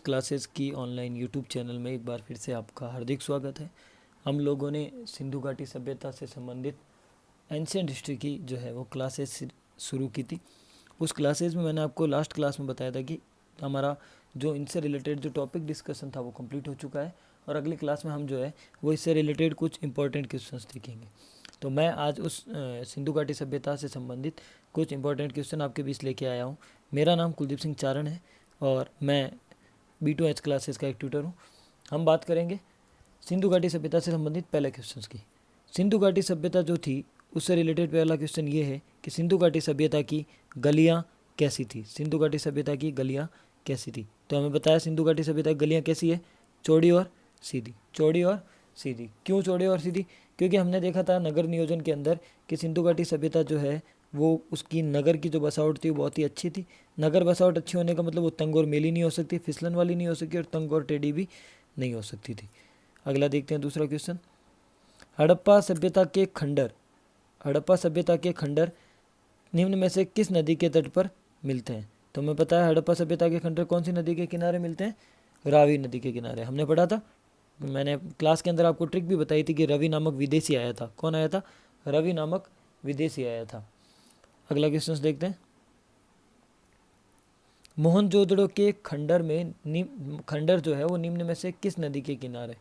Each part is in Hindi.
क्लासेस की ऑनलाइन यूट्यूब चैनल में एक बार फिर से आपका हार्दिक स्वागत है। हम लोगों ने सिंधु घाटी सभ्यता से संबंधित एंशिएंट हिस्ट्री की जो है वो क्लासेस शुरू की थी। उस क्लासेस में मैंने आपको लास्ट क्लास में बताया था कि हमारा जो इनसे रिलेटेड जो टॉपिक डिस्कशन था वो कंप्लीट हो चुका है और अगली क्लास में हम जो है वो इससे रिलेटेड कुछ इंपॉर्टेंट क्वेश्चंस देखेंगे। तो मैं आज उस सिंधु घाटी सभ्यता से संबंधित कुछ इंपॉर्टेंट क्वेश्चन आपके बीच लेके आया हूँ। मेरा नाम कुलदीप सिंह चारण है और मैं B2H क्लासेस का एक ट्यूटर हूँ। हम बात करेंगे सिंधु घाटी सभ्यता से संबंधित पहले क्वेश्चंस की। सिंधु घाटी सभ्यता जो थी उससे रिलेटेड पहला क्वेश्चन ये है कि सिंधु घाटी सभ्यता की गलियाँ कैसी थी। सिंधु घाटी सभ्यता की गलियाँ कैसी थी? तो हमें बताया सिंधु घाटी सभ्यता की गलियाँ कैसी है, चौड़ी और सीधी। चौड़ी और सीधी। क्यों चौड़ी और सीधी? क्योंकि हमने देखा था नगर नियोजन के अंदर कि सिंधु घाटी सभ्यता जो है वो उसकी नगर की जो बसावट थी वो बहुत ही अच्छी थी। नगर बसावट अच्छी होने का मतलब वो तंग और मेली नहीं हो सकती, फिसलन वाली नहीं हो सकती और तंग और टेढ़ी भी नहीं हो सकती थी। अगला देखते हैं दूसरा क्वेश्चन। हड़प्पा सभ्यता के खंडर, हड़प्पा सभ्यता के खंडर निम्न में से किस नदी के तट पर मिलते हैं? तो हमें पता है हड़प्पा सभ्यता के खंडर कौन सी नदी के किनारे मिलते हैं? रावी नदी के किनारे। हमने पढ़ा था, मैंने क्लास के अंदर आपको ट्रिक भी बताई थी कि रवि नामक विदेशी आया था। कौन आया था? रवि नामक विदेशी आया था। अगला क्वेश्चन देखते हैं। मोहनजोदड़ो के खंडर में खंडर जो है वो निम्न में से किस नदी के किनारे?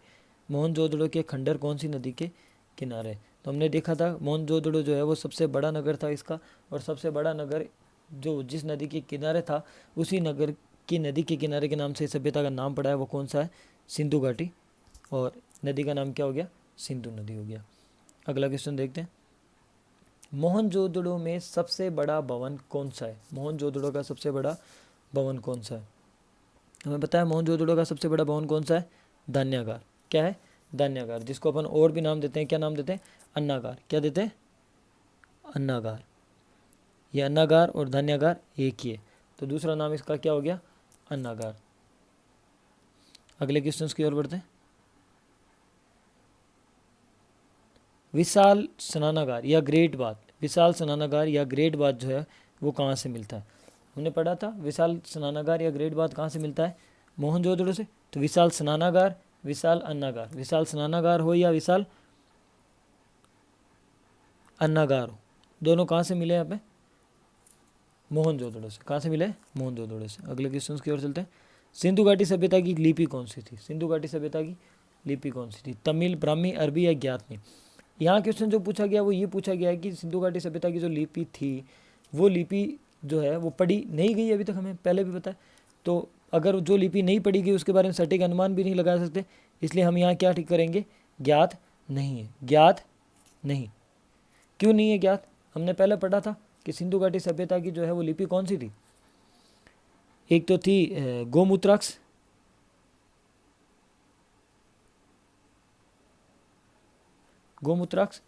मोहनजोदड़ो के खंडर कौन सी नदी के किनारे? तो हमने देखा था मोहनजोदड़ो जो है वो सबसे बड़ा नगर था इसका, और सबसे बड़ा नगर जो जिस नदी के किनारे था उसी नगर की नदी के किनारे के नाम से सभ्यता का नाम पड़ा है। वो कौन सा है? सिंधु घाटी। और नदी का नाम क्या हो गया? सिंधु नदी हो गया। अगला क्वेश्चन देखते हैं। मोहनजोदड़ो में सबसे बड़ा भवन कौन सा है? मोहनजोदड़ो का सबसे बड़ा भवन कौन सा है? हमें पता है मोहनजोदड़ो का सबसे बड़ा भवन कौन सा है? धान्यागार। क्या है? धान्यागार, जिसको अपन और भी नाम देते हैं। क्या नाम देते हैं? अन्नागार। क्या देते हैं? अन्नागार। ये अन्नागार और धान्यागार एक ही है, तो दूसरा नाम इसका क्या हो गया? अन्नागार। अगले क्वेश्चन की ओर बढ़ते हैं। विशाल स्नानागार या ग्रेट बाथ, विशाल स्नानागार या ग्रेट बाथ जो है वो कहाँ से मिलता है? हमने पढ़ा था विशाल स्नानागार या ग्रेट बाथ कहाँ से मिलता है? मोहनजोदड़ो से। तो विशाल स्नानागार, विशाल अन्नागार, विशाल स्नानागार हो या विशाल अन्नागार हो, दोनों कहाँ से मिले? यहाँ पे मोहनजोदड़ो से। कहाँ से मिले? मोहनजोदड़ो से। अगले क्वेश्चन की ओर चलते हैं। सिंधु घाटी सभ्यता की लिपि कौन सी थी? सिंधु घाटी सभ्यता की लिपि कौन सी थी? तमिल, ब्राह्मी, अरबी या ज्ञातनी? यहाँ क्वेश्चन जो पूछा गया वो ये पूछा गया है कि सिंधु घाटी सभ्यता की जो लिपि थी वो लिपि जो है वो पढ़ी नहीं गई अभी तक, हमें पहले भी पता है। तो अगर जो लिपि नहीं पढ़ी गई उसके बारे में सटीक अनुमान भी नहीं लगा सकते, इसलिए हम यहाँ क्या ठीक करेंगे? ज्ञात नहीं है। ज्ञात नहीं। क्यों नहीं है ज्ञात? हमने पहले पढ़ा था कि सिंधु घाटी सभ्यता की जो है वो लिपि कौन सी थी? एक तो थी गोमूत्राक्ष, गोमूत्राक्ष,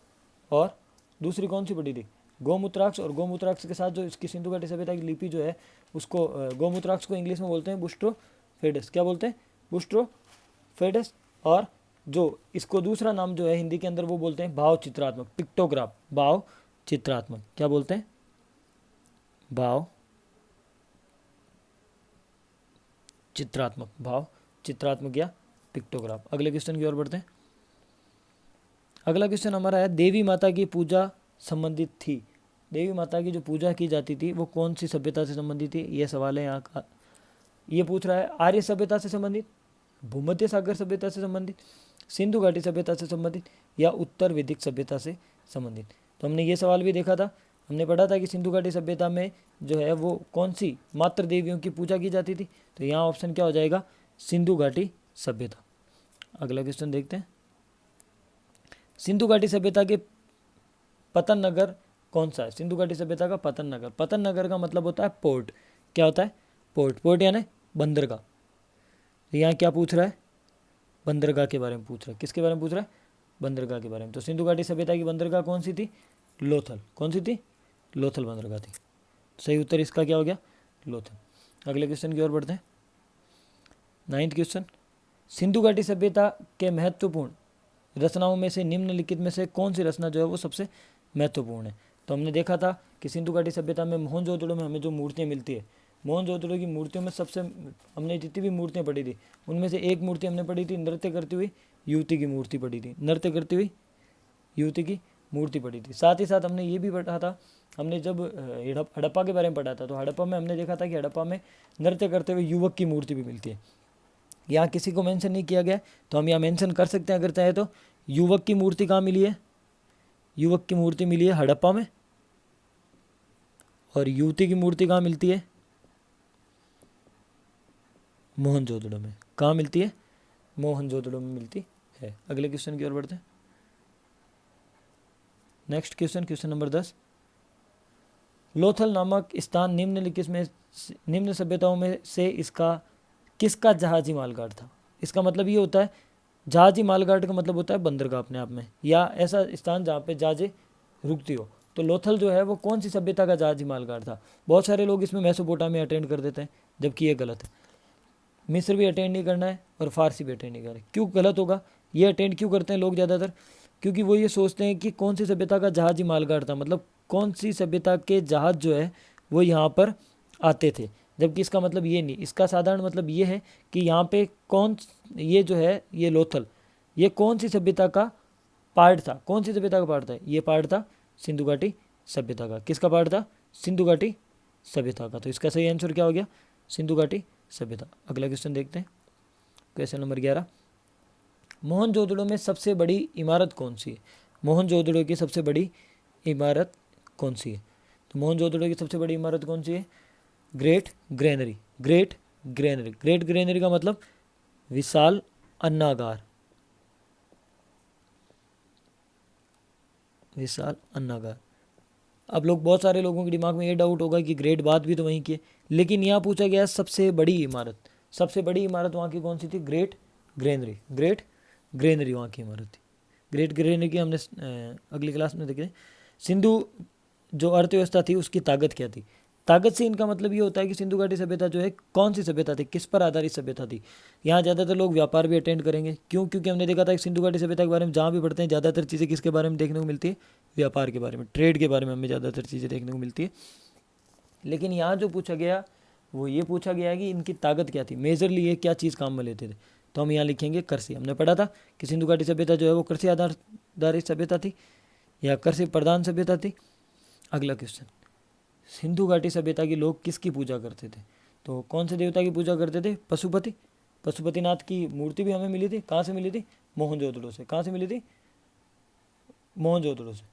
और दूसरी कौन सी पड़ी थी? गोमूत्राक्ष। और गोमूत्राक्ष के साथ जो इसकी सिंधु घाटी सभ्यता की लिपि जो है उसको गोमूत्राक्ष को इंग्लिश में बोलते हैं बुस्ट्रोफेडस। क्या बोलते हैं? बुस्ट्रोफेडस। और जो इसको दूसरा नाम जो है हिंदी के अंदर वो बोलते हैं भाव चित्रात्मक, पिक्टोग्राफ। भाव चित्रात्मक। क्या बोलते हैं? भाव चित्रात्मक। भाव चित्रात्मक या पिक्टोग्राफ। अगले क्वेश्चन की ओर बढ़ते हैं। अगला क्वेश्चन हमारा है देवी माता की पूजा संबंधित थी। देवी माता की जो पूजा की जाती थी वो कौन सी सभ्यता से संबंधित थी? ये सवाल है यहाँ का। ये पूछ रहा है आर्य सभ्यता से संबंधित, भूमध्य सागर सभ्यता से संबंधित, सिंधु घाटी सभ्यता से संबंधित या उत्तर वैदिक सभ्यता से संबंधित। तो हमने ये सवाल भी देखा था, हमने पढ़ा था कि सिंधु घाटी सभ्यता में जो है वो कौन सी मात्र देवियों की पूजा की जाती थी। तो यहाँ ऑप्शन क्या हो जाएगा? सिंधु घाटी सभ्यता। अगला क्वेश्चन देखते हैं। सिंधु घाटी सभ्यता के पतन नगर कौन सा है? सिंधु घाटी सभ्यता का पतन नगर। पतन नगर का मतलब होता है पोर्ट। क्या होता है? पोर्ट। पोर्ट यानी बंदरगाह। यहाँ क्या पूछ रहा है? बंदरगाह के बारे में पूछ रहा है। किसके बारे में पूछ रहा है? बंदरगाह के बारे में। तो सिंधु घाटी सभ्यता की बंदरगाह कौन सी थी? लोथल। कौन सी थी? लोथल बंदरगाह थी। सही उत्तर इसका क्या हो गया? लोथल। अगले क्वेश्चन की ओर बढ़ते हैं। 9th question. सिंधु घाटी सभ्यता के महत्वपूर्ण रचनाओं में से निम्नलिखित में से कौन सी रचना जो है वो सबसे महत्वपूर्ण है? तो हमने देखा था कि सिंधु घाटी सभ्यता में मोहनजोदड़ो में हमें जो मूर्तियाँ मिलती है मोहनजोदड़ो की मूर्तियों में सबसे, हमने जितनी भी मूर्तियाँ पढ़ी थी उनमें से एक मूर्ति हमने पढ़ी थी नृत्य करती हुई युवती की मूर्ति पढ़ी थी, नृत्य करती हुई युवती की मूर्ति पढ़ी थी। साथ ही साथ हमने ये भी पढ़ा था, हमने जब हड़प्पा के बारे में पढ़ा था तो हड़प्पा में हमने देखा था कि हड़प्पा में नृत्य करते हुए युवक की मूर्ति भी मिलती है। यहाँ किसी को मेंशन नहीं किया गया तो हम यहाँ मेंशन कर सकते हैं अगर चाहे तो। युवक की मूर्ति कहाँ मिली है? युवक की मूर्ति मिली है हड़प्पा में, और युवती की मूर्ति कहाँ मिलती है? मोहनजोदड़ो में। कहाँ मिलती है? मोहनजोदड़ो में मिलती है। अगले क्वेश्चन की ओर बढ़ते हैं। Next question, question number 10। Lothal नामक स्थान निम्न सभ्यताओं में से इसका किसका जहाजी मालगाड़ था? इसका मतलब ये होता है, जहाजी मालगाड़ का मतलब होता है बंदरगाह अपने आप में, या ऐसा स्थान जहाँ पे जहाजें रुकती हो। तो लोथल जो है वो कौन सी सभ्यता का जहाजी मालगाड़ था? बहुत सारे लोग इसमें मेसोपोटामिया अटेंड कर देते हैं, जबकि ये गलत है। मिस्र भी अटेंड नहीं करना है और फारसी भी अटेंड नहीं करना है। क्यों गलत होगा? ये अटेंड क्यों करते हैं लोग ज़्यादातर? क्योंकि वो ये सोचते हैं कि कौन सी सभ्यता का जहाजी मालगाड़ था, मतलब कौन सी सभ्यता के जहाज जो है वो यहाँ पर आते थे, जबकि इसका मतलब ये नहीं। इसका साधारण मतलब ये है कि यहाँ पे ये जो है ये लोथल, ये कौन सी सभ्यता का पार्ट था? कौन सी सभ्यता का पार्ट था? ये पार्ट था सिंधु घाटी सभ्यता का। किसका पार्ट था? सिंधु घाटी सभ्यता का। तो इसका सही आंसर क्या हो गया? सिंधु घाटी सभ्यता। अगला क्वेश्चन देखते हैं, क्वेश्चन नंबर 11। मोहनजोदड़ो में सबसे बड़ी इमारत कौन सी है? मोहनजोदड़ो की सबसे बड़ी इमारत कौन सी है? तो मोहनजोदड़ो की सबसे बड़ी इमारत कौन सी है? Great granary. Great granary. Great granary का मतलब विशाल अन्नागार। विशाल अन्नागार। अब बहुत सारे लोगों के दिमाग में ये डाउट होगा कि ग्रेट बात भी तो वहीं की है, लेकिन यहाँ पूछा गया सबसे बड़ी इमारत। सबसे बड़ी इमारत वहाँ की कौन सी थी? Great granary. ग्रेट ग्रेनरी वहाँ की इमारत थी। ग्रेट ग्रेनरी की हमने अगली क्लास में देखे। सिंधु जो अर्थव्यवस्था थी उसकी ताकत क्या थी? ताकत से इनका मतलब ये होता है कि सिंधु घाटी सभ्यता जो है कौन सी सभ्यता थी, किस पर आधारित सभ्यता थी। यहाँ ज़्यादातर लोग व्यापार भी अटेंड करेंगे। क्यों? क्योंकि हमने देखा था कि सिंधु घाटी सभ्यता के बारे में जहाँ भी पढ़ते हैं ज़्यादातर चीज़ें किसके बारे में देखने को मिलती है? व्यापार के बारे में, ट्रेड के बारे में हमें ज़्यादातर चीज़ें देखने को मिलती है। लेकिन यहाँ जो पूछा गया वो ये पूछा गया है कि इनकी ताकत क्या थी, मेजरली ये क्या चीज़ काम में लेते थे। तो हम यहाँ लिखेंगे कृषि। हमने पढ़ा था कि सिंधु घाटी सभ्यता जो है वो कृषि आधारित सभ्यता थी या कृषि प्रधान सभ्यता थी। अगला क्वेश्चन, सिंधु घाटी सभ्यता के लोग किसकी पूजा करते थे? तो कौन से देवता की पूजा करते थे? पशुपति। पशुपतिनाथ की मूर्ति भी हमें मिली थी। कहाँ से मिली थी? मोहनजोदड़ो से। कहाँ से मिली थी? मोहनजोदड़ो से।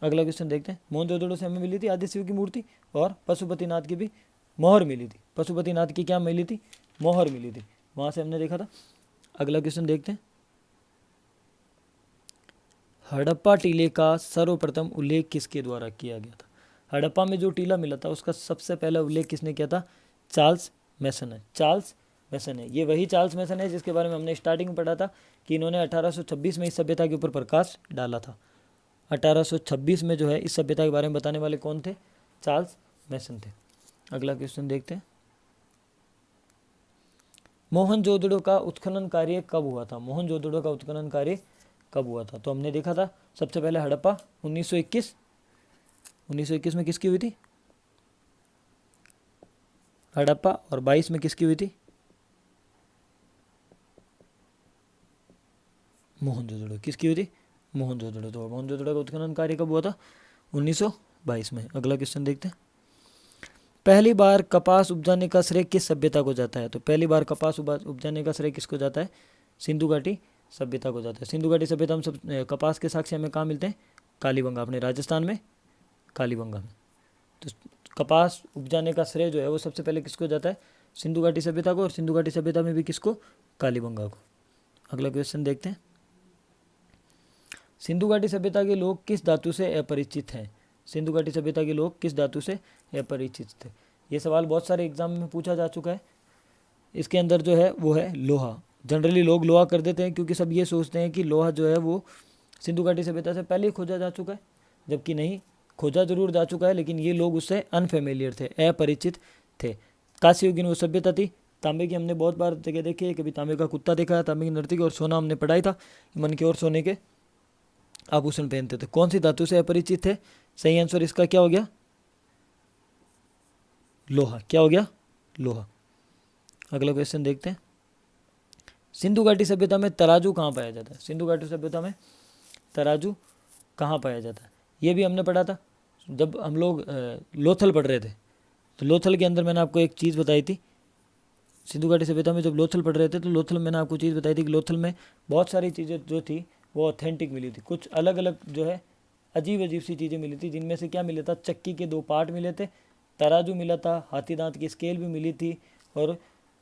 अगला क्वेश्चन देखते हैं। मोहनजोदड़ो से हमें मिली थी आदि शिव की मूर्ति, और पशुपतिनाथ की भी मोहर मिली थी। पशुपतिनाथ की क्या मिली थी? मोहर मिली थी, वहाँ से हमने देखा था। अगला क्वेश्चन देखते हैं। हड़प्पा टीले का सर्वप्रथम उल्लेख किसके द्वारा किया गया था? हड़प्पा में जो टीला मिला था उसका सबसे पहला उल्लेख किसने किया था? चार्ल्स मैसन है। चार्ल्स मैसन है। ये वही चार्ल्स मैसन है जिसके बारे में हमने स्टार्टिंग में पढ़ा था कि इन्होंने 1826 में इस सभ्यता के ऊपर प्रकाश डाला था। 1826 में जो है इस सभ्यता के बारे में बताने वाले कौन थे? चार्ल्स मैसन थे। अगला क्वेश्चन देखते हैं। मोहनजोदड़ो का उत्खनन कार्य कब हुआ था? मोहनजोदड़ो का उत्खनन कार्य कब हुआ था? तो हमने देखा था सबसे पहले हड़प्पा 1921 में किसकी हुई थी? हड़प्पा। और 22 में किसकी हुई थी? मोहनजोदड़ो। किसकी हुई थी? मोहनजोदड़ो। तो मोहनजोदड़ो का उत्खनन कार्य कब हुआ था? 1922 में। अगला क्वेश्चन देखते हैं। पहली बार कपास उपजाने का श्रेय किस सभ्यता को जाता है? तो पहली बार कपास उपजाने का श्रेय किसको जाता है? सिंधु घाटी सभ्यता को जाता है। सिंधु घाटी सभ्यता हम सब कपास के साक्ष्य हमें कहाँ मिलते हैं? कालीबंगा, अपने राजस्थान में कालीबंगा में। तो कपास उपजाने का श्रेय जो है वो सबसे पहले किसको जाता है? सिंधु घाटी सभ्यता को, और सिंधु घाटी सभ्यता में भी किसको? कालीबंगा को। अगला क्वेश्चन देखते हैं। सिंधु घाटी सभ्यता के लोग किस धातु से अपरिचित हैं? सिंधु घाटी सभ्यता के लोग किस धातु से अपरिचित थे? ये सवाल बहुत सारे एग्जाम में पूछा जा चुका है। इसके अंदर जो है वो है लोहा। जनरली लोग लोहा कर देते हैं क्योंकि सब ये सोचते हैं कि लोहा जो है वो सिंधु घाटी सभ्यता से पहले ही खोजा जा चुका है, जबकि नहीं, खोजा जरूर जा चुका है लेकिन ये लोग उससे अनफेमिलियर थे, अपरिचित थे। काशी युगीन वो सभ्यता थी। तांबे की हमने बहुत बार जगह देखी है, कभी तांबे का कुत्ता देखा है, तांबे की नर्तकी, और सोना हमने पढ़ाई था, मन के और सोने के आभूषण पहनते थे। कौन सी धातु से अपरिचित थे? सही आंसर इसका क्या हो गया? लोहा। क्या हो गया? लोहा। अगला क्वेश्चन देखते हैं। सिंधु घाटी सभ्यता में तराजू कहाँ पाया जाता है? सिंधु घाटी सभ्यता में तराजू कहाँ पाया जाता है? ये भी हमने पढ़ा था जब हम लोग लोथल पढ़ रहे थे। तो लोथल के अंदर मैंने आपको एक चीज़ बताई थी। सिंधु घाटी सभ्यता में जब लोथल पढ़ रहे थे तो लोथल में मैंने आपको चीज़ बताई थी कि लोथल में बहुत सारी चीज़ें जो थी वो ऑथेंटिक मिली थी। कुछ अलग अलग जो है अजीब अजीब सी चीज़ें मिली थी, जिनमें से क्या मिला था? चक्की के 2 पार्ट मिले थे, तराजू मिला था, हाथी दांत की स्केल भी मिली थी, और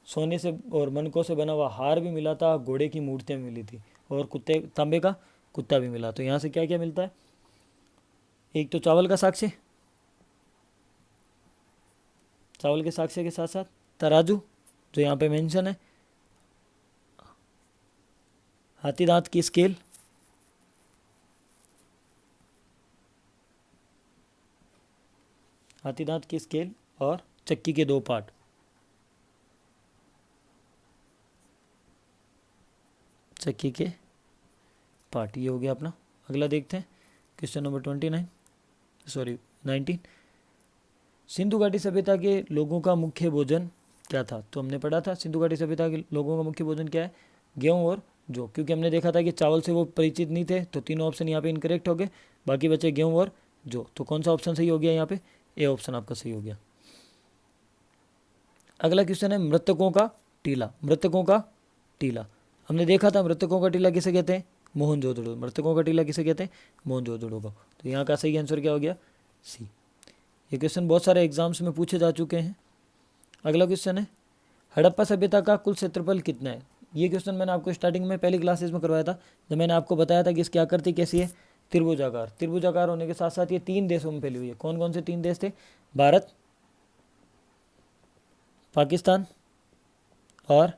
सोने से और मनकों से बना हुआ हार भी मिला था, घोड़े की मूर्तियाँ मिली थी, और कुत्ते तांबे का कुत्ता भी मिला। तो यहाँ से क्या क्या मिलता है? एक तो चावल का साक्ष्य, चावल के साक्ष्य के साथ साथ तराजू जो यहाँ पे मेंशन है, हाथी दांत की स्केल, हाथी दांत की स्केल और चक्की के 2 पार्ट। चक्की के पार्ट, ये हो गया अपना। अगला देखते हैं क्वेश्चन नंबर 19। सिंधु घाटी सभ्यता के लोगों का मुख्य भोजन क्या था? तो हमने पढ़ा था सिंधु घाटी सभ्यता के लोगों का मुख्य भोजन क्या है? गेहूं और जौ। क्योंकि हमने देखा था कि चावल से वो परिचित नहीं थे, तो तीनों ऑप्शन यहाँ पे इनकरेक्ट हो गए, बाकी बचे गेहूं और जौ। तो कौन सा ऑप्शन सही हो गया? यहाँ पे ए ऑप्शन आपका सही हो गया। अगला क्वेश्चन है मृतकों का टीला। मृतकों का टीला हमने देखा था, मृतकों का टीला किसे कहते हैं? मोहनजोदड़ो। मृतकों का टीला किसे कहते हैं? मोहनजोदड़ो को। तो यहाँ का सही आंसर क्या हो गया? सी। ये क्वेश्चन बहुत सारे एग्जाम्स में पूछे जा चुके हैं। अगला क्वेश्चन है हड़प्पा सभ्यता का कुल क्षेत्रफल कितना है? ये क्वेश्चन मैंने आपको स्टार्टिंग में पहली क्लासेस में करवाया था, जब मैंने आपको बताया था कि इसकी आकृति कैसी है? त्रिभुजाकार। त्रिभुजाकार होने के साथ साथ ये 3 देशों में फैली हुई है। कौन कौन से 3 देश थे? भारत, पाकिस्तान और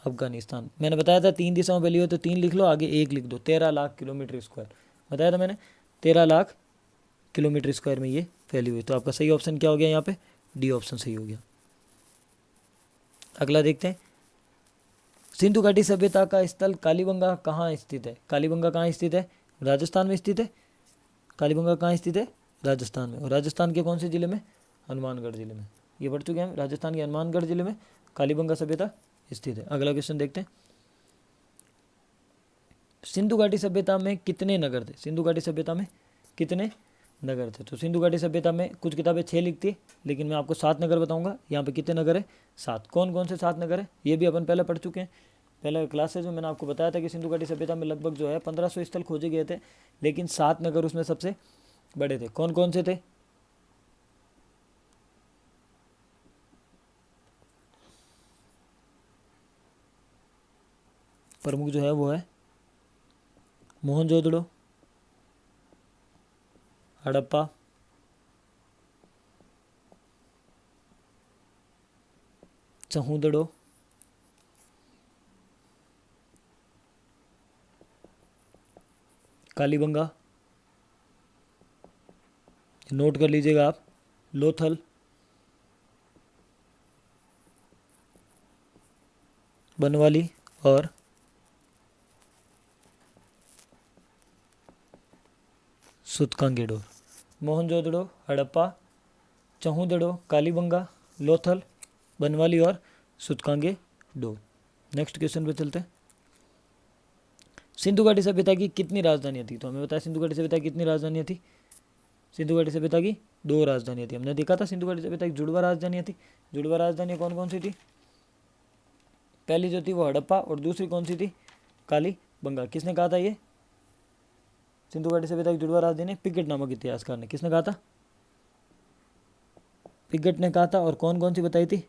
अफगानिस्तान। मैंने बताया था 3 दिशाओं में फैली हुई, तो 3 लिख लो, आगे 1 लिख दो। 13 लाख किलोमीटर स्क्वायर बताया था मैंने, 13 लाख किलोमीटर स्क्वायर में ये फैली हुई। तो आपका सही ऑप्शन क्या हो गया? यहाँ पे डी ऑप्शन सही हो गया। अगला देखते हैं सिंधु घाटी सभ्यता का स्थल कालीबंगा कहाँ स्थित है? कालीबंगा कहाँ स्थित है? राजस्थान में स्थित है। कालीबंगा कहाँ स्थित है? राजस्थान में। और राजस्थान के कौन से जिले में? हनुमानगढ़ जिले में। ये पढ़ चुके हैं, राजस्थान के हनुमानगढ़ जिले में कालीबंगा सभ्यता स्थित है। अगला क्वेश्चन देखते हैं सिंधु घाटी सभ्यता में कितने नगर थे? सिंधु घाटी सभ्यता में कितने नगर थे? तो सिंधु घाटी सभ्यता में कुछ किताबें 6 लिखती है, लेकिन मैं आपको 7 नगर बताऊंगा। यहाँ पे कितने नगर है? 7। कौन कौन से 7 नगर है? ये भी अपन पहले पढ़ चुके हैं। पहले क्लासेज में मैंने आपको बताया था कि सिंधु घाटी सभ्यता में लगभग जो है 1500 स्थल खोजे गए थे, लेकिन 7 नगर उसमें सबसे बड़े थे। कौन कौन से थे? प्रमुख जो है वो है मोहनजोदड़ो, हड़प्पा, चहूदड़ो, कालीबंगा, नोट कर लीजिएगा आप, लोथल, बनवाली और सुतकांगेडोर। मोहनजोदड़ो, हड़प्पा, चहूदड़ो, कालीबंगा, लोथल, बनवाली और सुतकांगेडोर। नेक्स्ट क्वेश्चन पे चलते हैं। सिंधु घाटी सभ्यता की कितनी राजधानियाँ थी? तो हमें बताया सिंधु घाटी सभ्यता की कितनी राजधानियाँ थी? सिंधु घाटी सभ्यता की 2 राजधानियाँ थी। हमने देखा था सिंधु घाटी सभ्यता की जुड़वा राजधानियाँ थी। जुड़वा राजधानी कौन कौन सी थी? पहली जो थी वो हड़प्पा, और दूसरी कौन सी थी? कालीबंगा। किसने कहा था ये सिंधु घाटी सभ्यता की जुड़वा राजधानी? पिगट नामक इतिहासकार ने। किसने कहा था? पिगट ने कहा था। और कौन कौन सी बताई थी?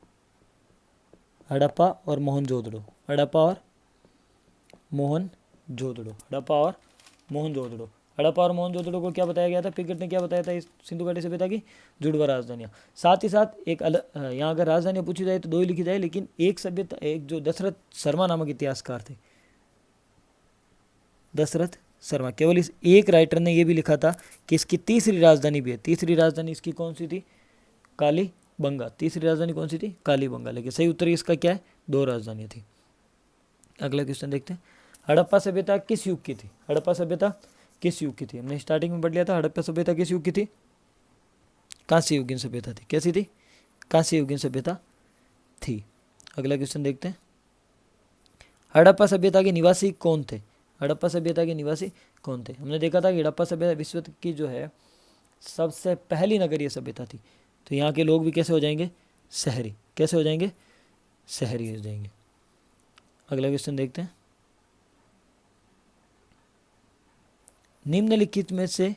हड़प्पा और मोहनजोदड़ो। हड़प्पा और मोहनजोदड़ो। हड़प्पा और मोहनजोदड़ो। हड़प्पा और मोहनजोदड़ो को क्या बताया गया था? पिगट ने क्या बताया था? इस सिंधु घाटी सभ्यता की जुड़वा राजधानियाँ। साथ ही साथ एक अलग यहाँ अगर राजधानियाँ पूछी जाए तो 2 ही लिखी जाए, लेकिन एक सभ्यता, एक जो दशरथ शर्मा नामक इतिहासकार थे, दशरथ शर्मा, केवल इस एक राइटर ने यह भी लिखा था कि इसकी तीसरी राजधानी भी है। तीसरी राजधानी इसकी कौन सी थी? कालीबंगा। तीसरी राजधानी कौन सी थी? कालीबंगा। लेकिन सही उत्तर इसका क्या है? 2 राजधानियाँ थी। अगला क्वेश्चन देखते हैं। हड़प्पा सभ्यता किस युग की थी? हड़प्पा सभ्यता किस युग की थी? हमने स्टार्टिंग में पढ़ लिया था। हड़प्पा सभ्यता किस युग की थी? कांस्य युगीन सभ्यता थी। कैसी थी? कांस्य युगीन सभ्यता थी। अगला क्वेश्चन देखते हैं, हड़प्पा सभ्यता के निवासी कौन थे? हड़प्पा सभ्यता के निवासी कौन थे? हमने देखा था कि हड़प्पा सभ्यता विश्व की जो है सबसे पहली नगरीय सभ्यता थी। तो यहाँ के लोग भी कैसे हो जाएंगे? शहरी। कैसे हो जाएंगे? शहरी हो जाएंगे। अगला क्वेश्चन देखते हैं, निम्नलिखित में से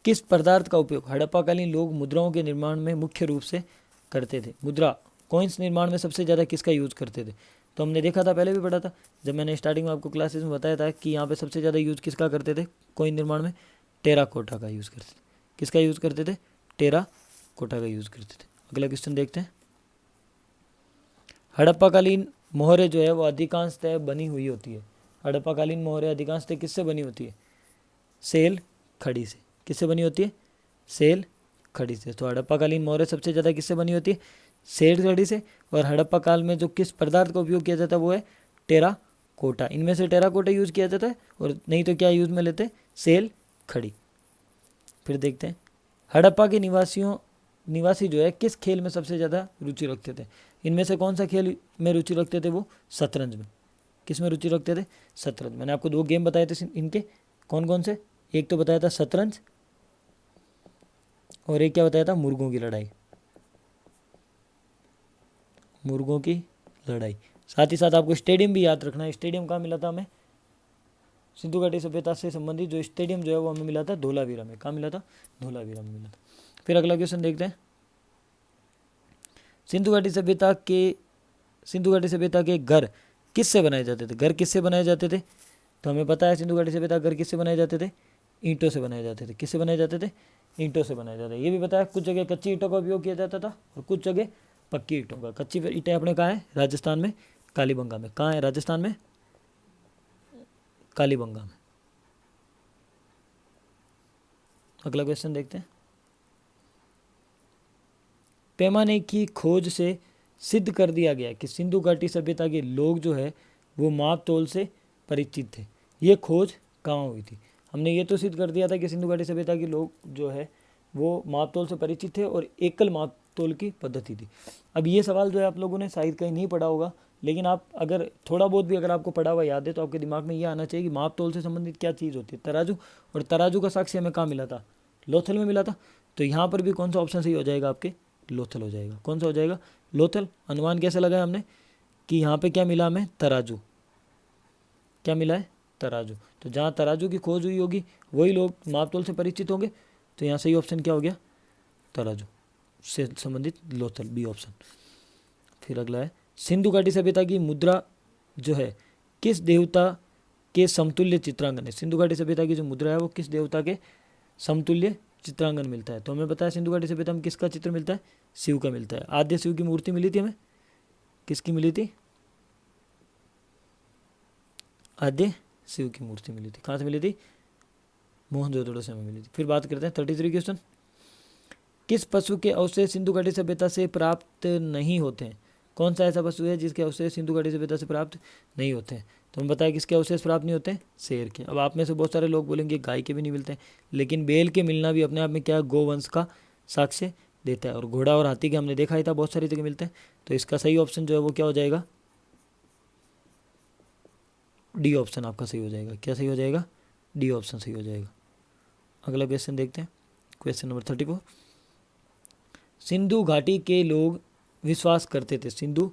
किस पदार्थ का उपयोग हड़प्पाकालीन लोग मुद्राओं के निर्माण में मुख्य रूप से करते थे? मुद्रा कॉइन्स निर्माण में सबसे ज़्यादा किसका यूज करते थे? तो हमने देखा था, पहले भी पढ़ा था जब मैंने स्टार्टिंग में आपको क्लासेस में बताया था कि यहाँ पे सबसे ज़्यादा यूज किसका करते थे कॉइन निर्माण में? टेराकोटा का यूज़ करते थे। किसका यूज़ करते थे? टेराकोटा का यूज़ करते थे। अगला क्वेश्चन देखते हैं, हड़प्पाकालीन मोहरें जो है वो अधिकांशतः बनी हुई होती है। हड़प्पाकालीन मोहरें अधिकांशतः किससे बनी होती है? सेल खड़ी से। किससे बनी होती है? सेल खड़ी से। तो हड़प्पाकालीन मोहरें सबसे ज़्यादा किससे बनी होती है? सेल खड़ी से। और हड़प्पा काल में जो किस पदार्थ का उपयोग किया जाता है वो है टेराकोटा। इनमें से टेराकोटा यूज़ किया जाता है और नहीं तो क्या यूज़ में लेते हैं? सेल खड़ी। फिर देखते हैं, हड़प्पा के निवासी जो है किस खेल में सबसे ज़्यादा रुचि रखते थे? इनमें से कौन सा खेल में रुचि रखते थे? वो शतरंज में। किस में रुचि रखते थे? शतरंज। मैंने आपको 2 गेम बताए थे इनके, कौन कौन से? एक तो बताया था शतरंज और एक क्या बताया था? मुर्गों की लड़ाई। मुर्गों की लड़ाई। साथ ही साथ आपको स्टेडियम भी याद रखना है। स्टेडियम कहाँ मिला था हमें? सिंधु घाटी सभ्यता से संबंधित जो स्टेडियम जो है वो हमें मिला था धोलावीरा में। कहाँ मिला था? धोलावीरा में मिला था। फिर अगला क्वेश्चन देखते हैं, सिंधु घाटी सभ्यता के घर किससे बनाए जाते थे? घर किससे बनाए जाते थे? तो हमें पता है सिंधु घाटी सभ्यता घर किससे बनाए जाते थे? ईंटों से बनाए जाते थे। किससे बनाए जाते थे? ईंटों से बनाए जाते थे। ये भी बताया कुछ जगह कच्ची ईंटों का उपयोग किया जाता था और कुछ जगह पक्की ईंटों का। कच्ची ईंटें अपने कहाँ है? राजस्थान में कालीबंगा में। कहाँ है? राजस्थान में कालीबंगा में। अगला क्वेश्चन देखते हैं, पैमाने की खोज से सिद्ध कर दिया गया कि सिंधु घाटी सभ्यता के लोग जो है वो माप तोल से परिचित थे। ये खोज कहाँ हुई थी? हमने ये तो सिद्ध कर दिया था कि सिंधु घाटी सभ्यता के लोग जो है वो माप तोल से परिचित थे और एकल माप तोल की पद्धति थी। अब ये सवाल जो है आप लोगों ने शायद कहीं नहीं पढ़ा होगा, लेकिन आप अगर थोड़ा बहुत भी अगर आपको पढ़ा हुआ याद है तो आपके दिमाग में ये आना चाहिए कि माप तोल से संबंधित क्या चीज़ होती है? तराजू। और तराजू का साक्ष्य हमें कहाँ मिला था? लोथल में मिला था। तो यहाँ पर भी कौन सा ऑप्शन सही हो जाएगा? आपके लोथल हो जाएगा। कौन सा हो जाएगा? लोथल। अनुमान कैसे लगाया हमने कि यहाँ पे क्या मिला हमें? तराजू। क्या मिला है? तराजू। तो जहाँ तराजू की खोज हुई होगी वही लोग मापतोल से परिचित होंगे। तो यहाँ सही ऑप्शन क्या हो गया? तराजू से संबंधित लोथल, बी ऑप्शन। फिर अगला है, सिंधु घाटी सभ्यता की मुद्रा जो है किस देवता के समतुल्य चित्रांगन है? सिंधु घाटी सभ्यता की जो मुद्रा है वो किस देवता के समतुल्य चित्रांगन मिलता है? तो हमें पता है सिंधु घाटी सभ्यता में किसका चित्र मिलता है? शिव का मिलता है। आद्य शिव की मूर्ति मिली थी हमें। किसकी मिली थी? आद्य शिव की मूर्ति मिली थी। कहाँ से मिली थी? मोहनजोदड़ो से हमें मिली थी। फिर बात करते हैं 33 क्वेश्चन, किस पशु के अवशेष सिंधु घाटी सभ्यता से प्राप्त नहीं होते हैं? कौन सा ऐसा पशु है जिसके अवशेष सिंधु घाटी सभ्यता से प्राप्त नहीं होते हैं? तो हम बताया किसके अवशेष प्राप्त नहीं होते हैं? शेर के। अब आप में से बहुत सारे लोग बोलेंगे गाय के भी नहीं मिलते हैं, लेकिन बैल के मिलना भी अपने आप में क्या गोवंश का साक्ष्य देता है। और घोड़ा और हाथी के हमने देखा ही था बहुत सारी जगह मिलते हैं। तो इसका सही ऑप्शन जो है वो क्या हो जाएगा? डी ऑप्शन आपका सही हो जाएगा। क्या सही हो जाएगा? डी ऑप्शन सही हो जाएगा। अगला क्वेश्चन देखते हैं, क्वेश्चन नंबर 34, सिंधु घाटी के लोग विश्वास करते थे। सिंधु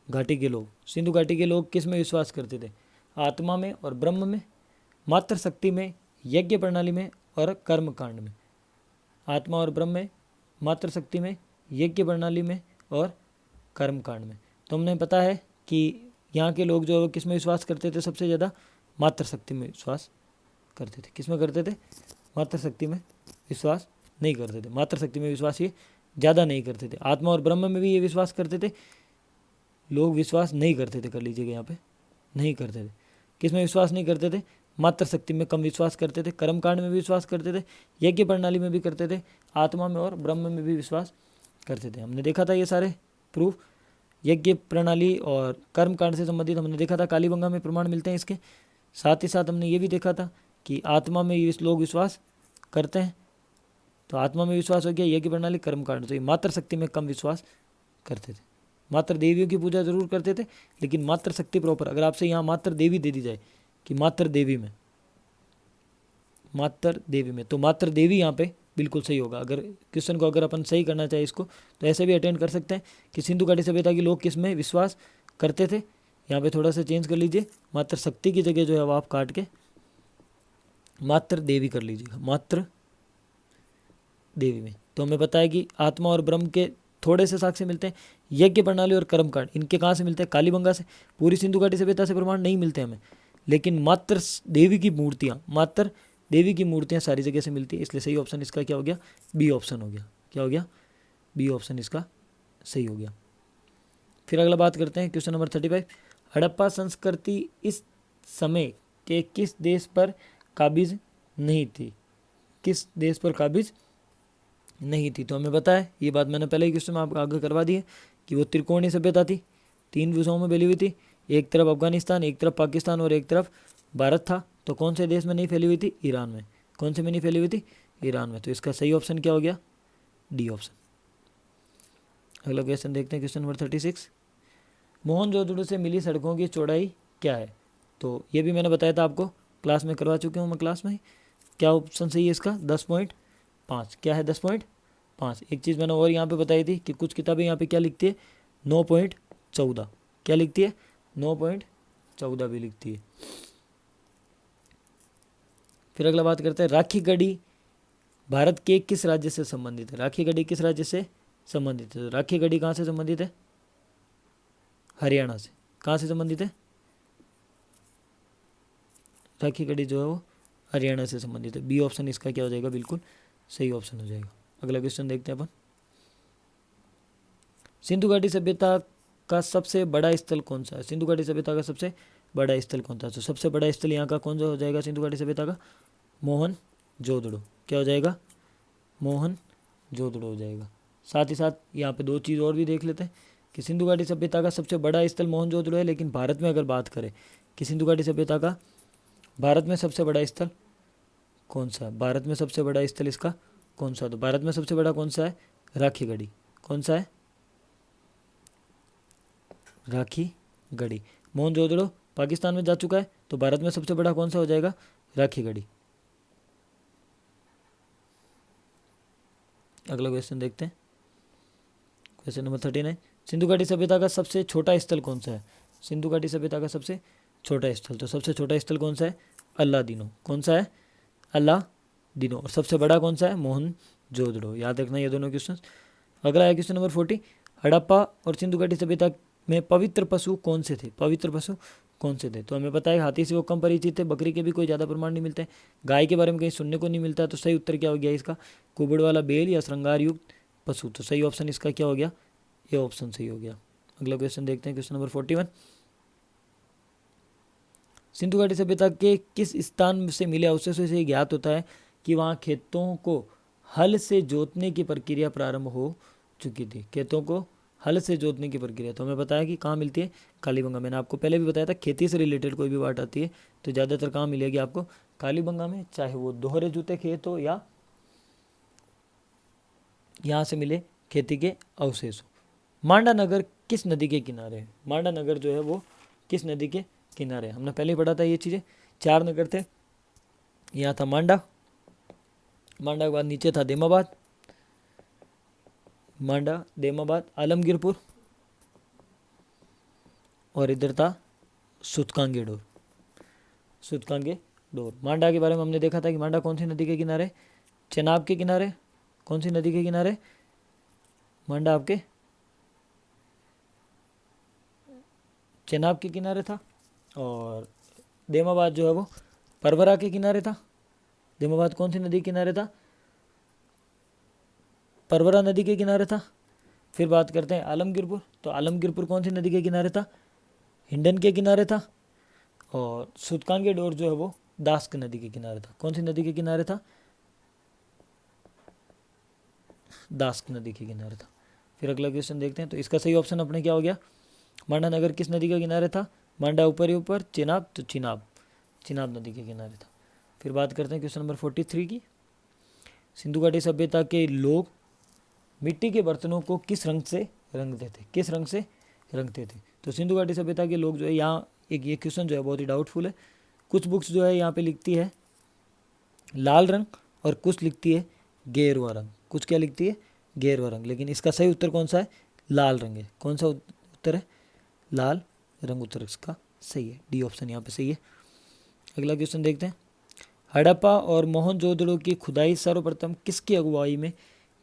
घाटी के लोग किस में विश्वास करते थे? आत्मा में और ब्रह्म में, मात्र शक्ति में, यज्ञ प्रणाली में और कर्म कांड में। आत्मा और ब्रह्म में, मात्र शक्ति में, यज्ञ प्रणाली में और कर्म कांड में। तो हमने पता है कि यहाँ के लोग जो किस में विश्वास करते थे सबसे ज़्यादा? मात्र शक्ति में विश्वास करते थे। किस में करते थे? मात्र शक्ति में विश्वास नहीं करते थे। मात्र शक्ति में विश्वास ये ज़्यादा नहीं करते थे। आत्मा और ब्रह्म में भी ये विश्वास करते थे, लोग विश्वास नहीं करते थे। कर लीजिएगा यहाँ पे, नहीं करते थे। किस में विश्वास नहीं करते थे? मात्र शक्ति में कम विश्वास करते थे। कर्मकांड में भी विश्वास करते थे, यज्ञ प्रणाली में भी करते थे, आत्मा में और ब्रह्म में भी विश्वास करते थे। हमने देखा था ये सारे प्रूफ, यज्ञ प्रणाली और कर्मकांड से संबंधित हमने देखा था, कालीबंगा में प्रमाण मिलते हैं इसके। साथ ही साथ हमने ये भी देखा था कि आत्मा में लोग विश्वास करते हैं। तो आत्मा में विश्वास हो गया, यज्ञ प्रणाली, कर्म कांड। तो ये मात्र शक्ति में कम विश्वास करते थे। मात्र देवियों की पूजा जरूर करते थे, लेकिन मात्र शक्ति प्रॉपर, अगर आपसे यहाँ मात्र देवी दे दी जाए कि मात्र देवी में, मात्र देवी में, तो मात्र देवी यहाँ पे बिल्कुल सही होगा। अगर क्वेश्चन को अगर अपन सही करना चाहे इसको, तो ऐसे भी अटेंड कर सकते हैं कि सिंधु घाटी सभ्यता के लोग किस में विश्वास करते थे। यहाँ पे थोड़ा सा चेंज कर लीजिए, मात्र शक्ति की जगह जो है वो आप काट के मात्र देवी कर लीजिएगा, मात्र देवी में। तो हमें पता है कि आत्मा और ब्रह्म के थोड़े से साक्ष्य मिलते हैं। यज्ञ प्रणाली और कर्मकांड इनके कहाँ से मिलते हैं? कालीबंगा से। पूरी सिंधु घाटी सभ्यता से प्रमाण नहीं मिलते हमें, लेकिन मात्र देवी की मूर्तियाँ, मात्र देवी की मूर्तियाँ सारी जगह से मिलती है। इसलिए सही ऑप्शन इसका क्या हो गया? बी ऑप्शन हो गया। क्या हो गया? बी ऑप्शन इसका सही हो गया। फिर अगला बात करते हैं क्वेश्चन नंबर 35। हड़प्पा संस्कृति इस समय के किस देश पर काबिज नहीं थी? किस देश पर काबिज नहीं थी? तो हमें पता है, ये बात मैंने पहले ही क्वेश्चन में आपको आगे करवा दी है कि वो त्रिकोणीय सभ्यता थी, 3 विषयों में फैली हुई थी। एक तरफ अफगानिस्तान, एक तरफ पाकिस्तान और एक तरफ भारत था। तो कौन से देश में नहीं फैली हुई थी? ईरान में। कौन से में नहीं फैली हुई थी? ईरान में। तो इसका सही ऑप्शन क्या हो गया? D option. अगला क्वेश्चन देखते हैं, क्वेश्चन नंबर 36। मोहनजोदड़ो से मिली सड़कों की चौड़ाई क्या है? तो ये भी मैंने बताया था आपको, क्लास में करवा चुके हूँ मैं क्लास में ही। क्या ऑप्शन सही है इसका? 10.5। क्या है? 10.5। एक चीज़ मैंने और यहाँ पे बताई थी कि कुछ किताबें यहाँ पे क्या लिखती है? 9.14। क्या लिखती है? 9.14 भी लिखती है। फिर अगला बात करते हैं, राखी गढ़ी भारत के किस राज्य से संबंधित है? राखी गढ़ी किस राज्य से संबंधित है? तो राखी गढ़ी कहाँ से संबंधित है? हरियाणा से। कहाँ से संबंधित है? राखी गढ़ी जो है वो हरियाणा से संबंधित है। बी ऑप्शन इसका क्या हो जाएगा? बिल्कुल सही ऑप्शन हो जाएगा। अगला क्वेश्चन देखते हैं अपन। सिंधु घाटी सभ्यता का सबसे बड़ा स्थल कौन सा है? सिंधु घाटी सभ्यता का सबसे बड़ा स्थल कौन सा है? तो सबसे बड़ा स्थल यहाँ का कौन सा हो जाएगा सिंधु घाटी सभ्यता का? मोहनजोदड़ो। क्या हो जाएगा? मोहनजोदड़ो हो जाएगा। साथ ही साथ यहाँ पे 2 चीज़ और भी देख लेते हैं कि सिंधु घाटी सभ्यता का सबसे बड़ा स्थल मोहनजोदड़ो है, लेकिन भारत में अगर बात करें कि सिंधु घाटी सभ्यता का भारत में सबसे बड़ा स्थल कौन सा है? भारत में सबसे बड़ा स्थल इसका कौन सा? तो भारत में सबसे बड़ा कौन सा है? राखी गढ़ी। कौन सा है? राखी गढ़ी। मोहनजोदड़ो पाकिस्तान में जा चुका है, तो भारत में सबसे बड़ा कौन सा हो जाएगा? राखी गढ़ी। अगला क्वेश्चन देखते हैं, क्वेश्चन नंबर 39। सिंधु घाटी सभ्यता का सबसे छोटा स्थल कौन सा है? सिंधु घाटी सभ्यता का सबसे छोटा स्थल, तो सबसे छोटा स्थल कौन सा है? अल्लादीनो। कौन सा है? अल्लादीनो। और सबसे बड़ा कौन सा है? मोहनजोदड़ो। याद रखना ये दोनों क्वेश्चन। अगला है क्वेश्चन नंबर 40। हड़प्पा और सिंधु घाटी सभ्यता में पवित्र पशु कौन से थे? पवित्र पशु कौन से थे? तो हमें पता है हाथी से वो कम परिचित थे, बकरी के भी कोई ज़्यादा प्रमाण नहीं मिलते, गाय के बारे में कहीं सुनने को नहीं मिलता। तो सही उत्तर क्या हो गया इसका? कुबड़ वाला बैल या श्रृंगार युक्त पशु। तो सही ऑप्शन इसका क्या हो गया? ये ऑप्शन सही हो गया। अगला क्वेश्चन देखते हैं, क्वेश्चन नंबर 41। सिंधु घाटी सभ्यता के किस स्थान से मिले अवशेषों से ज्ञात होता है कि वहाँ खेतों को हल से जोतने की प्रक्रिया प्रारंभ हो चुकी थी? खेतों को हल से जोतने की प्रक्रिया, तो हमें बताया कि कहाँ मिलती है? कालीबंगा। मैंने आपको पहले भी बताया था, खेती से रिलेटेड कोई भी बात आती है तो ज़्यादातर कहाँ मिलेगी आपको? कालीबंगा में, चाहे वो दोहरे जूते खेत हो या यहाँ से मिले खेती के अवशेष हो। मांडा नगर किस नदी के किनारे है? मांडा नगर जो है वो किस नदी के किनारे? हमने पहले ही पढ़ा था ये चीज़ें। 4 नगर थे। यहाँ था मांडा, मांडा के बाद नीचे था देमाबाद, मांडा, देमाबाद, आलमगीरपुर और इधर था सुतकांगे डोर। सुतकांगे डोर। मांडा के बारे में हमने देखा था कि मांडा कौन सी नदी के किनारे? चेनाब के किनारे। कौन सी नदी के किनारे? मांडा आपके चेनाब के किनारे था। और देमाबाद जो है वो परवरा के किनारे था। देमाबाद कौन सी नदी के किनारे था? परवरा नदी के किनारे था। फिर बात करते हैं आलमगीरपुर, तो आलमगीरपुर कौन सी नदी के किनारे था? हिंडन के किनारे था। और सुतकांगे डोर जो है वो दास्क नदी के किनारे था। कौन सी नदी के किनारे था? दास्क नदी के किनारे था। फिर अगला क्वेश्चन देखते हैं, तो इसका सही ऑप्शन अपने क्या हो गया? मांडा नगर किस नदी के किनारे था? मांडा ऊपर ही ऊपर, चिनाब तो चिनाब, चिनाब नदी के किनारे था। फिर बात करते हैं क्वेश्चन नंबर 43 की। सिंधु घाटी सभ्यता के लोग मिट्टी के बर्तनों को किस रंग से रंगते थे, किस रंग से रंगते थे। तो सिंधु घाटी सभ्यता के लोग जो है, यहाँ एक ये क्वेश्चन जो है बहुत ही डाउटफुल है। कुछ बुक्स जो है यहाँ पे लिखती है लाल रंग और कुछ लिखती है गेरुआ रंग। कुछ क्या लिखती है, गेरुआ रंग। लेकिन इसका सही उत्तर कौन सा है, लाल रंग है। कौन सा उत्तर है, लाल रंग उत्तर इसका सही है। डी ऑप्शन यहाँ पे सही है। अगला क्वेश्चन देखते हैं। हड़प्पा और मोहनजोदड़ो की खुदाई सर्वप्रथम किसकी अगुवाई में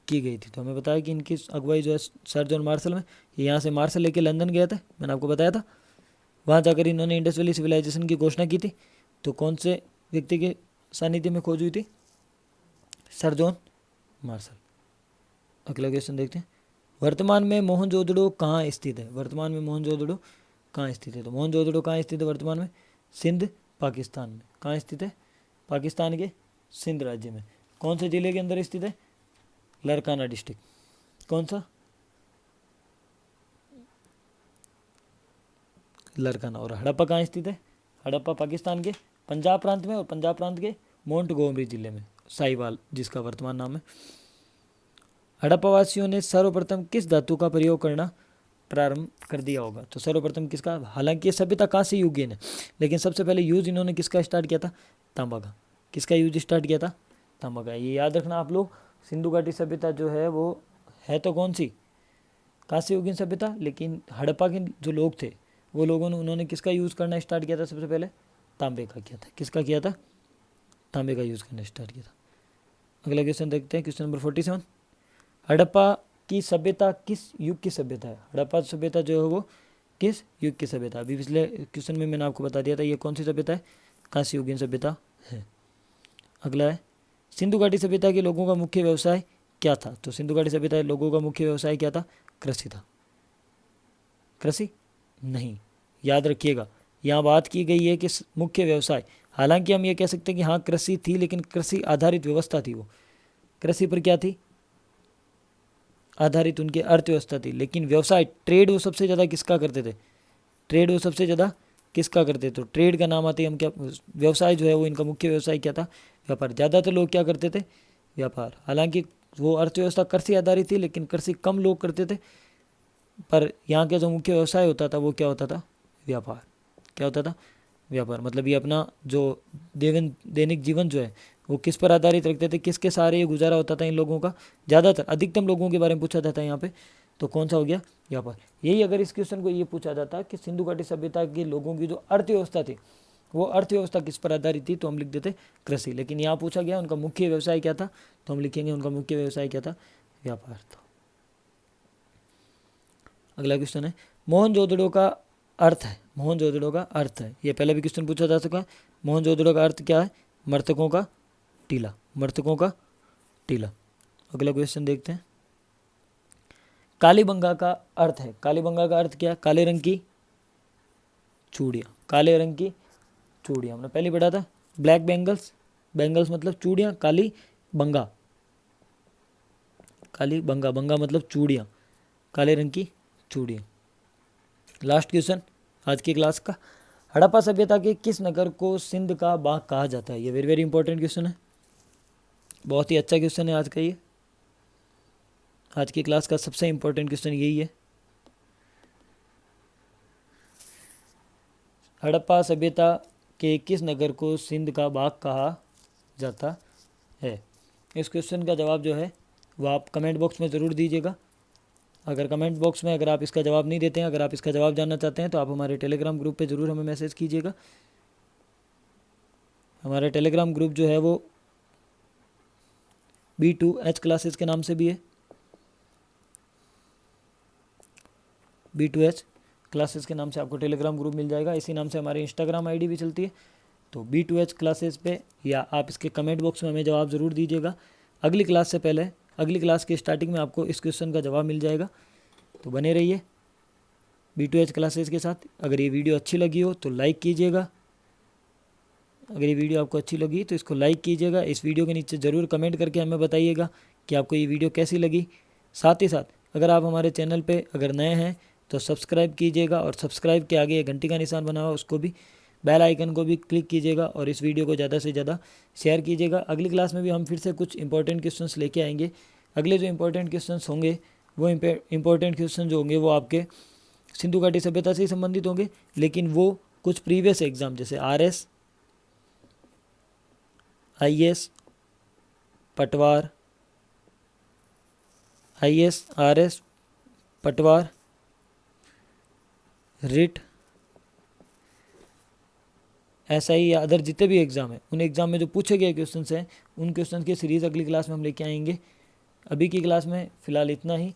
की गई थी। तो हमें बताया कि इनकी अगुवाई जो है सर जॉन मार्शल में। यहाँ से मार्शल लेके लंदन गया था, मैंने आपको बताया था। वहाँ जाकर इन्होंने इंडस वैली सिविलाइजेशन की घोषणा की थी। तो कौन से व्यक्ति के सानिध्य में खोज हुई थी, सर जॉन मार्शल। अगला क्वेश्चन देखते हैं। वर्तमान में मोहनजोदड़ो कहाँ स्थित है, वर्तमान में मोहनजोदड़ो कहाँ स्थित है। तो मोहनजोदड़ो कहाँ स्थित है वर्तमान में, सिंध पाकिस्तान में। कहाँ स्थित है, पाकिस्तान के सिंध राज्य में। कौन से जिले के अंदर स्थित है, लरकाना डिस्ट्रिक्ट। कौन सा, लरकाना। और हड़प्पा कहाँ स्थित है, हड़प्पा पाकिस्तान के पंजाब प्रांत में, और पंजाब प्रांत के मोंटगोमरी जिले में, साहिवाल जिसका वर्तमान नाम है। हड़प्पावासियों ने सर्वप्रथम किस धातु का प्रयोग करना प्रारंभ कर दिया होगा। तो सर्वप्रथम किसका, हालांकि ये सभ्यता कांस्य युगीन है, लेकिन सबसे पहले यूज इन्होंने किसका स्टार्ट किया था, तांबा का। किसका यूज स्टार्ट किया था, तांबा का। ये याद रखना आप लोग। सिंधु घाटी सभ्यता जो है वो है तो कौन सी, कांस्य युगीन सभ्यता, लेकिन हड़प्पा के जो लोग थे वो लोगों ने, उन्होंने किसका यूज़ करना स्टार्ट किया था, सबसे पहले तांबे का किया था। किसका किया था, तांबे का यूज़ करना स्टार्ट किया था। अगला क्वेश्चन देखते हैं, क्वेश्चन नंबर 47। हड़प्पा की सभ्यता किस युग की सभ्यता है। हड़प्पा सभ्यता जो है वो किस युग की सभ्यता। अभी पिछले क्वेश्चन में मैंने आपको बता दिया था ये कौन सी सभ्यता है, कांस्य युगीन सभ्यता है। अगला है, सिंधु घाटी सभ्यता के लोगों का मुख्य व्यवसाय क्या था। तो सिंधु घाटी सभ्यता के लोगों का मुख्य व्यवसाय क्या था, कृषि था। कृषि नहीं, याद रखिएगा यहाँ बात की गई है कि मुख्य व्यवसाय। हालांकि हम ये कह सकते हैं कि हाँ कृषि थी, लेकिन कृषि आधारित व्यवस्था थी। वो कृषि पर क्या थी आधारित, उनकी अर्थव्यवस्था थी। लेकिन व्यवसाय, ट्रेड वो सबसे ज़्यादा किसका करते थे, ट्रेड वो सबसे ज़्यादा किसका करते थे। तो ट्रेड का नाम आते ही हम क्या, व्यवसाय जो है वो इनका मुख्य व्यवसाय क्या था, व्यापार। ज़्यादातर लोग क्या करते थे, व्यापार। हालांकि वो अर्थव्यवस्था कृषि आधारित थी, लेकिन कृषि कम लोग करते थे। पर यहाँ का जो मुख्य व्यवसाय होता था वो क्या होता था, व्यापार। क्या होता था, व्यापार। मतलब ये अपना जो दैनिक जीवन जो है वो किस पर आधारित रखते थे, किसके सहारे ये गुजारा होता था इन लोगों का। ज़्यादातर अधिकतम लोगों के बारे में पूछा जाता है यहाँ पे, तो कौन सा हो गया, व्यापार। यही अगर इस क्वेश्चन को ये पूछा जाता कि सिंधु घाटी सभ्यता के लोगों की जो अर्थव्यवस्था थी वो अर्थव्यवस्था किस पर आधारित थी, तो हम लिख देते कृषि। लेकिन यहाँ पूछा गया उनका मुख्य व्यवसाय क्या था, तो हम लिखेंगे उनका मुख्य व्यवसाय क्या था, व्यापार था। अगला क्वेश्चन है, मोहनजोदड़ो का अर्थ है। मोहनजोदड़ो का अर्थ है, ये पहले भी क्वेश्चन पूछा जा चुका है। मोहनजोदड़ो का अर्थ क्या है, मृतकों का टीला, मृतकों का टीला। अगला क्वेश्चन देखते हैं, कालीबंगा का अर्थ है। कालीबंगा का अर्थ क्या है, काले रंग की चूड़ियाँ, काले रंग की चूड़ियाँ। हमने पहले पढ़ा था ब्लैक बेंगल्स, बेंगल्स मतलब चूड़ियाँ, काली बंगा, काली बंगा, बंगा मतलब चूड़ियाँ, काले रंग की चूड़ियाँ। लास्ट क्वेश्चन आज की क्लास का, हड़प्पा सभ्यता के किस नगर को सिंध का बाग कहा जाता है। ये वेरी वेरी इंपॉर्टेंट क्वेश्चन है, बहुत ही अच्छा क्वेश्चन है आज का। ये आज की क्लास का सबसे इंपॉर्टेंट क्वेश्चन यही है, हड़प्पा सभ्यता के किस नगर को सिंध का बाग कहा जाता है। इस क्वेश्चन का जवाब जो है वो आप कमेंट बॉक्स में ज़रूर दीजिएगा। अगर कमेंट बॉक्स में अगर आप इसका जवाब नहीं देते हैं, अगर आप इसका जवाब जानना चाहते हैं, तो आप हमारे टेलीग्राम ग्रुप पे ज़रूर हमें मैसेज कीजिएगा। हमारा टेलीग्राम ग्रुप जो है वो B2H क्लासेस के नाम से भी है, B2H क्लासेस के नाम से आपको टेलीग्राम ग्रुप मिल जाएगा। इसी नाम से हमारी इंस्टाग्राम आईडी भी चलती है, तो B2H क्लासेस पे, या आप इसके कमेंट बॉक्स में हमें जवाब ज़रूर दीजिएगा। अगली क्लास से पहले, अगली क्लास के स्टार्टिंग में आपको इस क्वेश्चन का जवाब मिल जाएगा। तो बने रहिए B2H क्लासेस के साथ। अगर ये वीडियो अच्छी लगी हो तो लाइक कीजिएगा, अगर ये वीडियो आपको अच्छी लगी तो इसको लाइक कीजिएगा। इस वीडियो के नीचे ज़रूर कमेंट करके हमें बताइएगा कि आपको ये वीडियो कैसी लगी। साथ ही साथ अगर आप हमारे चैनल पे अगर नए हैं तो सब्सक्राइब कीजिएगा, और सब्सक्राइब के आगे घंटी का निशान बना हुआ उसको भी बेल आइकन को भी क्लिक कीजिएगा और इस वीडियो को ज़्यादा से ज़्यादा शेयर कीजिएगा। अगली क्लास में भी हम फिर से कुछ इंपॉर्टेंट क्वेश्चंस लेके आएंगे। अगले जो इंपॉर्टेंट क्वेश्चंस होंगे वो इंपॉर्टेंट क्वेश्चन जो होंगे वो आपके सिंधु घाटी सभ्यता से ही संबंधित होंगे, लेकिन वो कुछ प्रीवियस एग्जाम जैसे RS, IS, पटवार, IS, RS, पटवार, रिट, SI या अदर जितने भी एग्ज़ाम हैं उन एग्ज़ाम में जो पूछे गए क्वेश्चन हैं उन क्वेश्चन की सीरीज़ अगली क्लास में हम लेके आएंगे। अभी की क्लास में फ़िलहाल इतना ही।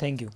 Thank you.